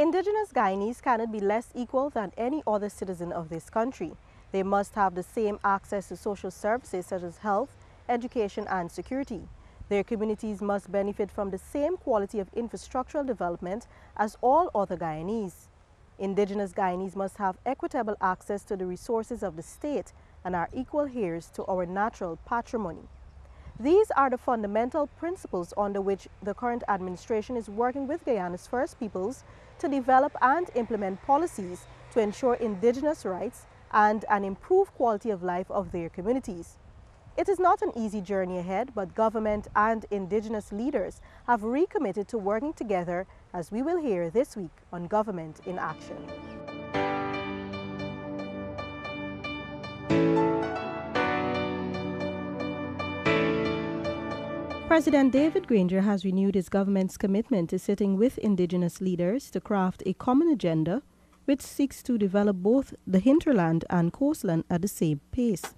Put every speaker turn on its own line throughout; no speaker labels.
Indigenous Guyanese cannot be less equal than any other citizen of this country. They must have the same access to social services such as health, education and security. Their communities must benefit from the same quality of infrastructural development as all other Guyanese. Indigenous Guyanese must have equitable access to the resources of the state and are equal heirs to our natural patrimony. These are the fundamental principles under which the current administration is working with Guyana's First Peoples to develop and implement policies to ensure indigenous rights and an improved quality of life of their communities. It is not an easy journey ahead, but government and indigenous leaders have recommitted to working together, as we will hear this week on Government in Action. President David Granger has renewed his government's commitment to sitting with indigenous leaders to craft a common agenda which seeks to develop both the hinterland and coastland at the same pace.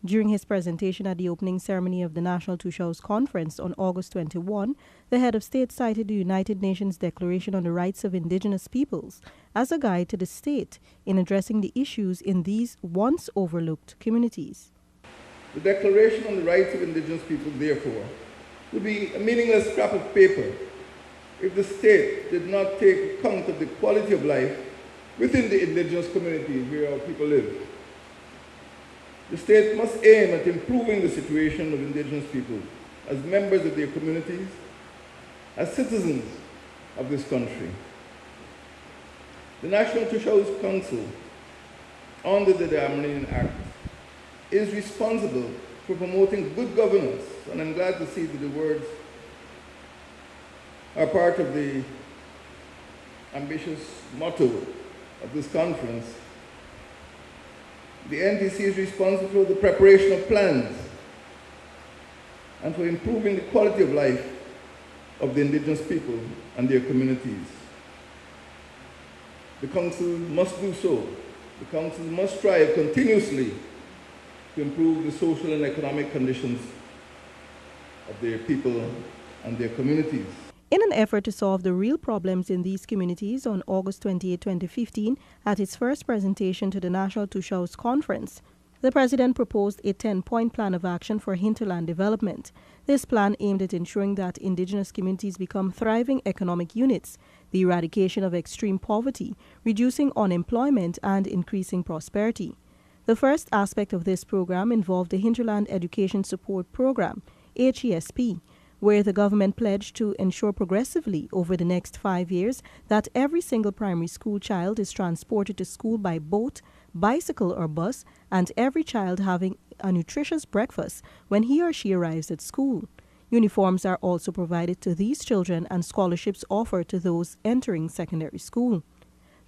During his presentation at the opening ceremony of the National Tushaus Conference on August 21, the head of state cited the United Nations Declaration on the Rights of Indigenous Peoples as a guide to the state in addressing the issues in these once overlooked communities.
The Declaration on the Rights of Indigenous People, therefore, would be a meaningless scrap of paper if the state did not take account of the quality of life within the indigenous communities where our people live. The state must aim at improving the situation of indigenous people as members of their communities, as citizens of this country. The National Tushaus Council, under the Diamondian Act, is responsible for promoting good governance, and I'm glad to see that the words are part of the ambitious motto of this conference. The NTC is responsible for the preparation of plans and for improving the quality of life of the indigenous people and their communities. The Council must do so. The Council must strive continuously to improve the social and economic conditions of their people and their communities.
In an effort to solve the real problems in these communities, on August 28, 2015, at its first presentation to the National Tushaus Conference, the President proposed a 10-point plan of action for hinterland development. This plan aimed at ensuring that indigenous communities become thriving economic units, the eradication of extreme poverty, reducing unemployment, and increasing prosperity. The first aspect of this program involved the Hinterland Education Support Program, HESP, where the government pledged to ensure progressively over the next 5 years that every single primary school child is transported to school by boat, bicycle or bus, and every child having a nutritious breakfast when he or she arrives at school. Uniforms are also provided to these children and scholarships offered to those entering secondary school.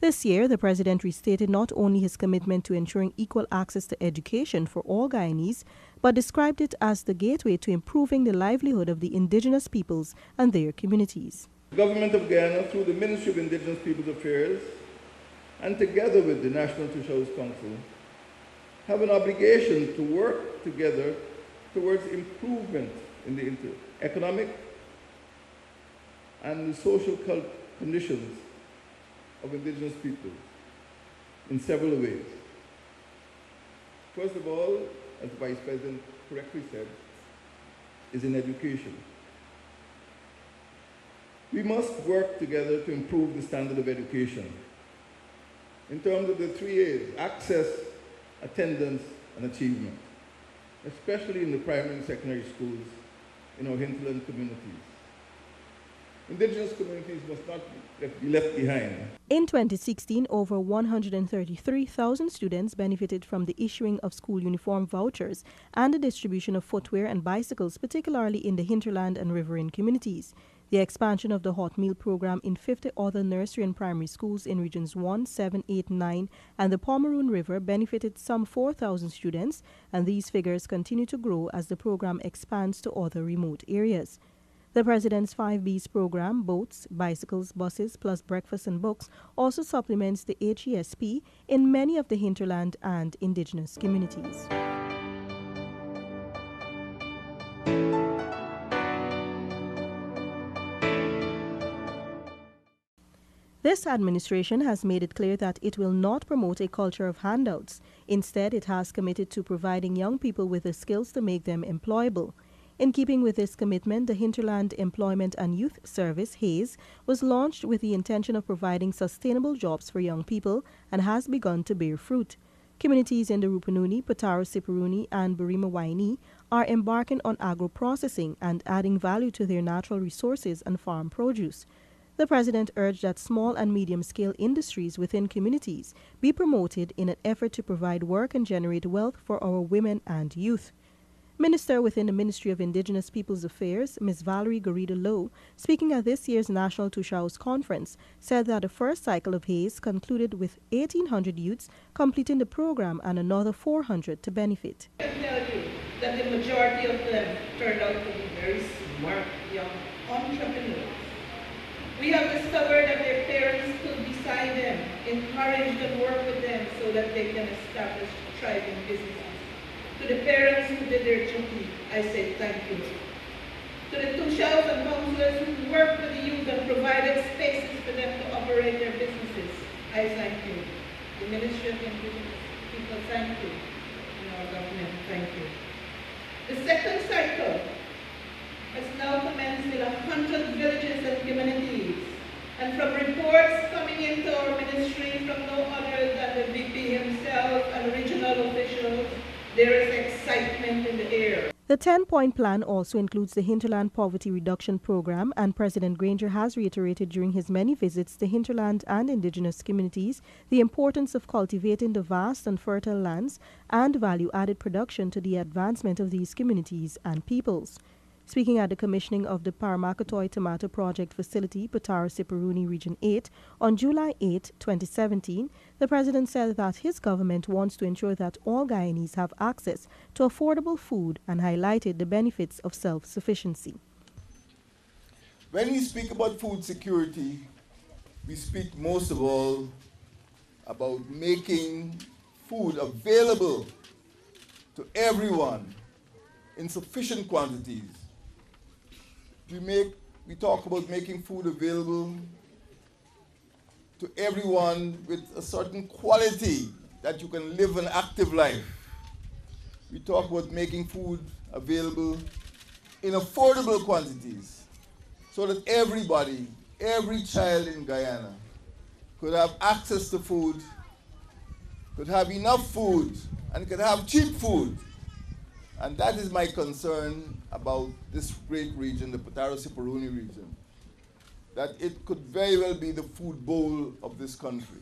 This year, the President restated not only his commitment to ensuring equal access to education for all Guyanese, but described it as the gateway to improving the livelihood of the indigenous peoples and their communities.
The Government of Guyana, through the Ministry of Indigenous Peoples Affairs, and together with the National Tushaus Council, have an obligation to work together towards improvement in the economic and the social conditions of indigenous people in several ways. First of all, as the Vice President correctly said, is in education. We must work together to improve the standard of education in terms of the 3 A's: access, attendance, and achievement, especially in the primary and secondary schools in our hinterland communities. Indigenous communities must not be left behind.
In 2016, over 133,000 students benefited from the issuing of school uniform vouchers and the distribution of footwear and bicycles, particularly in the hinterland and riverine communities. The expansion of the hot meal program in 50 other nursery and primary schools in regions 1, 7, 8, 9 and the Pomeroon River benefited some 4,000 students, and these figures continue to grow as the program expands to other remote areas. The President's 5Bs program, boats, bicycles, buses, plus breakfast and books, also supplements the HESP in many of the hinterland and indigenous communities. This administration has made it clear that it will not promote a culture of handouts. Instead, it has committed to providing young people with the skills to make them employable. In keeping with this commitment, the Hinterland Employment and Youth Service, HAYS, was launched with the intention of providing sustainable jobs for young people and has begun to bear fruit. Communities in the Rupununi, Pataro Siparuni, and Burima Waini are embarking on agro-processing and adding value to their natural resources and farm produce. The President urged that small and medium-scale industries within communities be promoted in an effort to provide work and generate wealth for our women and youth. Minister within the Ministry of Indigenous Peoples Affairs, Ms. Valerie Garrido Lowe, speaking at this year's National Tushaus Conference, said that the first cycle of HAYS concluded with 1,800 youths completing the program and another 400 to benefit.
I can tell you that the majority of them turned out to be very smart young entrepreneurs. We have discovered that their parents stood beside them, encouraged and worked with them so that they can establish thriving businesses. To the parents who did their duty, I say thank you. To the Tushals and counselors who worked with the youth and provided spaces for them to operate their businesses, I thank you. The Ministry of Indigenous People, thank you. And our government, thank you. The second cycle has now commenced with 100 villages and communities. And from reports coming into our ministry from no other than the VP himself and regional officials, there is excitement in the air.
The 10-point plan also includes the Hinterland Poverty Reduction Program, and President Granger has reiterated during his many visits to hinterland and indigenous communities the importance of cultivating the vast and fertile lands and value-added production to the advancement of these communities and peoples. Speaking at the commissioning of the Paramakatoy Tomato Project Facility, Pataro Siparuni Region 8, on July 8, 2017, the President said that his government wants to ensure that all Guyanese have access to affordable food and highlighted the benefits of self-sufficiency.
When we speak about food security, we speak most of all about making food available to everyone in sufficient quantities. We talk about making food available to everyone with a certain quality that you can live an active life. We talk about making food available in affordable quantities so that everybody, every child in Guyana could have access to food, could have enough food, and could have cheap food. And that is my concern about this great region, the Pataro Siparuni region, that it could very well be the food bowl of this country.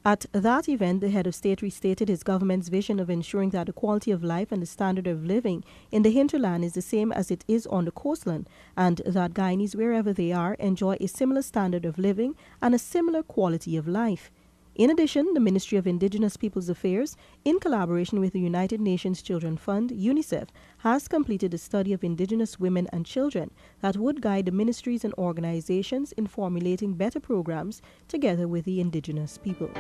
At that event, the head of state restated his government's vision of ensuring that the quality of life and the standard of living in the hinterland is the same as it is on the coastland, and that Guyanese, wherever they are, enjoy a similar standard of living and a similar quality of life. In addition, the Ministry of Indigenous Peoples Affairs, in collaboration with the United Nations Children Fund, UNICEF, has completed a study of indigenous women and children that would guide the ministries and organizations in formulating better programs together with the indigenous people.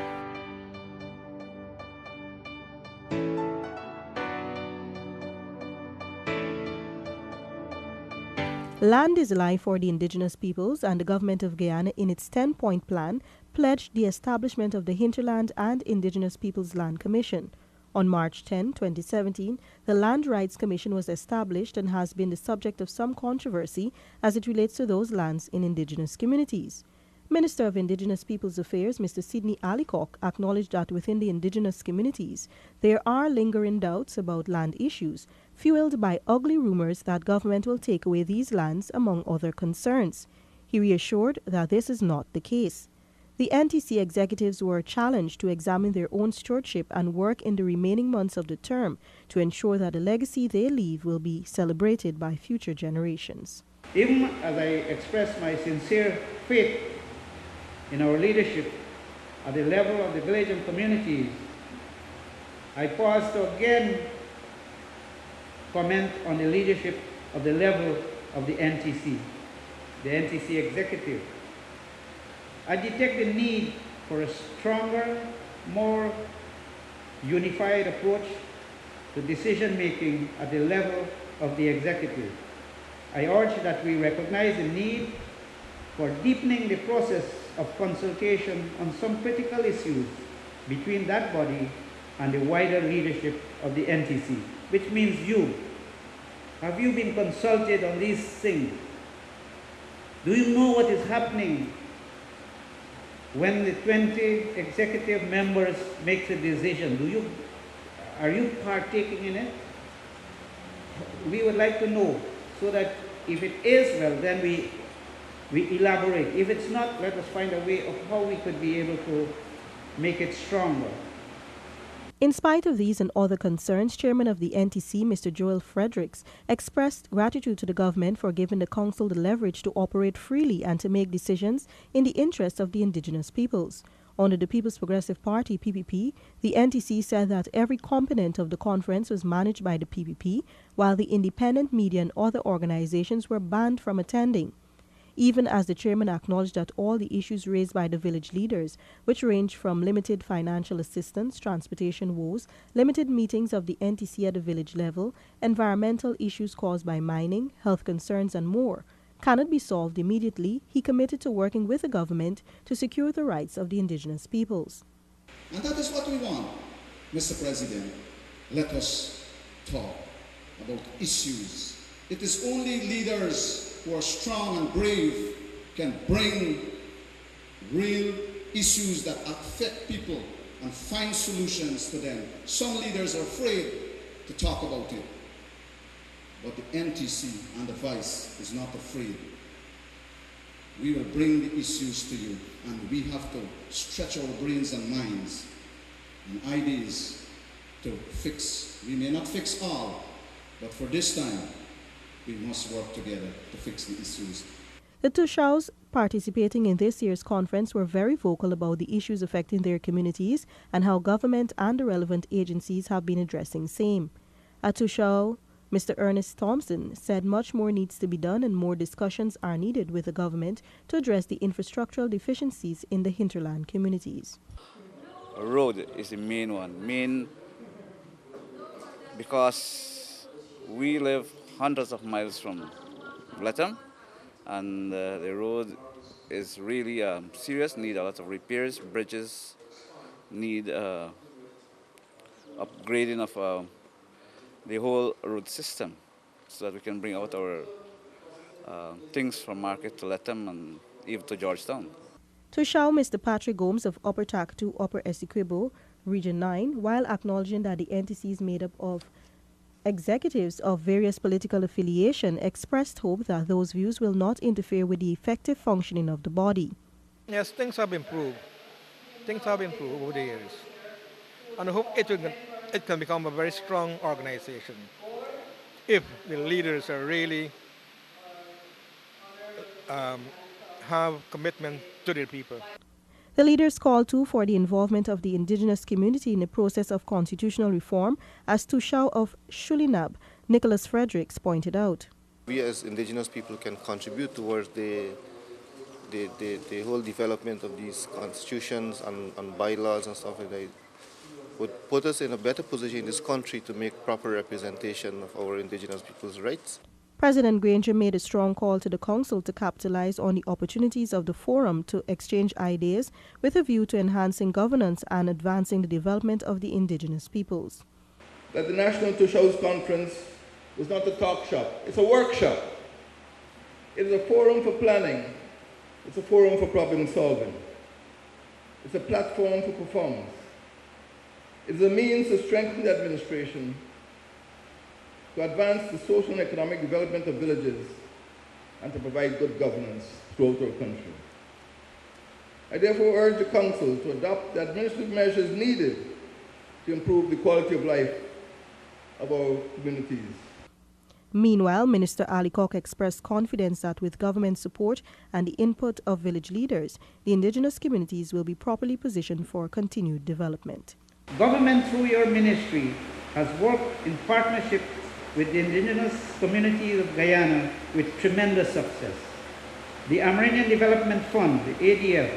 Land is life for the indigenous peoples, and the government of Guyana, in its 10-point plan, pledged the establishment of the Hinterland and Indigenous Peoples Land Commission. On March 10, 2017, the Land Rights Commission was established and has been the subject of some controversy as it relates to those lands in indigenous communities. Minister of Indigenous Peoples Affairs, Mr. Sidney Alicock, acknowledged that within the indigenous communities, there are lingering doubts about land issues, fueled by ugly rumors that government will take away these lands, among other concerns. He reassured that this is not the case. The NTC executives were challenged to examine their own stewardship and work in the remaining months of the term to ensure that the legacy they leave will be celebrated by future generations.
Even as I express my sincere faith in our leadership at the level of the village and communities, I pause to again comment on the leadership of the level of the NTC executive. I detect the need for a stronger, more unified approach to decision-making at the level of the executive. I urge that we recognize the need for deepening the process of consultation on some critical issues between that body and the wider leadership of the NTC, which means you. Have you been consulted on these things? Do you know what is happening when the 20 executive members make a decision? Are you partaking in it? We would like to know, so that if it is, well, then we elaborate. If it's not, let us find a way of how we could be able to make it stronger.
In spite of these and other concerns, Chairman of the NTC, Mr. Joel Fredericks, expressed gratitude to the government for giving the council the leverage to operate freely and to make decisions in the interest of the indigenous peoples. Under the People's Progressive Party, PPP, the NTC said that every component of the conference was managed by the PPP, while the independent media and other organizations were banned from attending. Even as the chairman acknowledged that all the issues raised by the village leaders, which range from limited financial assistance, transportation woes, limited meetings of the NTC at the village level, environmental issues caused by mining, health concerns, and more, cannot be solved immediately, he committed to working with the government to secure the rights of the indigenous peoples.
And that is what we want, Mr. President. Let us talk about issues. It is only leaders who are strong and brave can bring real issues that affect people and find solutions to them. Some leaders are afraid to talk about it, but the NTC and the Vice is not afraid. We will bring the issues to you, and we have to stretch our brains and minds and ideas to fix. We may not fix all, but for this time, we must work together to fix the issues.
The Tushaus participating in this year's conference were very vocal about the issues affecting their communities and how government and the relevant agencies have been addressing same. At Tushau, Mr. Ernest Thompson said much more needs to be done and more discussions are needed with the government to address the infrastructural deficiencies in the hinterland communities.
A road is the main one. Because we live hundreds of miles from Lethem, and the road is really serious, need a lot of repairs, bridges, need upgrading of the whole road system so that we can bring out our things from market to Lethem and even to Georgetown.
To show Mr. Patrick Gomes of Upper Takatu, Upper Essequibo, Region 9, while acknowledging that the NTC is made up of executives of various political affiliation, expressed hope that those views will not interfere with the effective functioning of the body.
Yes, things have improved. Things have improved over the years. And I hope it can become a very strong organization if the leaders are really have commitment to their people.
The leaders called too for the involvement of the indigenous community in the process of constitutional reform, as Tushau of Shulinab, Nicholas Fredericks, pointed out.
We as indigenous people can contribute towards the whole development of these constitutions and bylaws and stuff like that. Would put us in a better position in this country to make proper representation of our indigenous people's rights.
President Granger made a strong call to the Council to capitalize on the opportunities of the forum to exchange ideas with a view to enhancing governance and advancing the development of the indigenous peoples.
That the National Tushaus Conference was not a talk shop, it's a workshop. It is a forum for planning, it's a forum for problem solving, it's a platform for performance. It is a means to strengthen the administration, to advance the social and economic development of villages, and to provide good governance throughout our country. I therefore urge the Council to adopt the administrative measures needed to improve the quality of life of our communities.
Meanwhile, Minister Ali Kok expressed confidence that with government support and the input of village leaders, the indigenous communities will be properly positioned for continued development.
Government, through your ministry, has worked in partnership with the indigenous communities of Guyana with tremendous success. The Amerindian Development Fund, the ADF,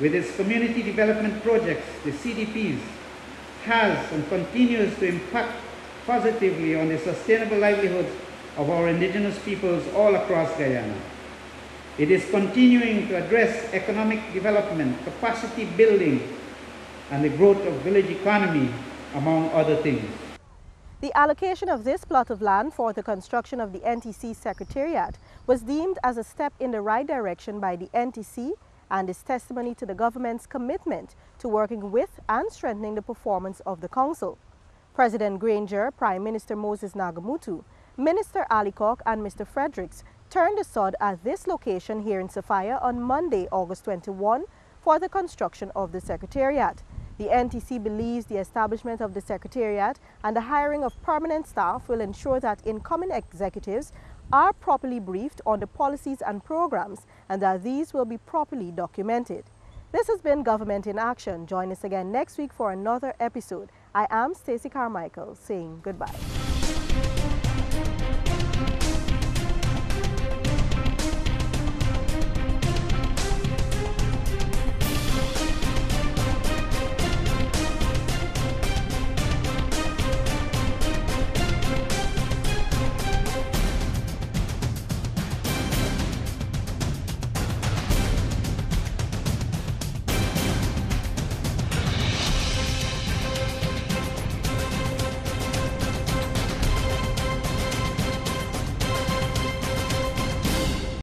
with its community development projects, the CDPs, has and continues to impact positively on the sustainable livelihoods of our indigenous peoples all across Guyana. It is continuing to address economic development, capacity building, and the growth of village economy, among other things.
The allocation of this plot of land for the construction of the NTC Secretariat was deemed as a step in the right direction by the NTC and is testimony to the government's commitment to working with and strengthening the performance of the council. President Granger, Prime Minister Moses Nagamutu, Minister Alicock and Mr. Fredericks turned the sod at this location here in Sophia on Monday, August 21, for the construction of the Secretariat. The NTC believes the establishment of the Secretariat and the hiring of permanent staff will ensure that incoming executives are properly briefed on the policies and programs and that these will be properly documented. This has been Government in Action. Join us again next week for another episode. I am Stacey Carmichael saying goodbye.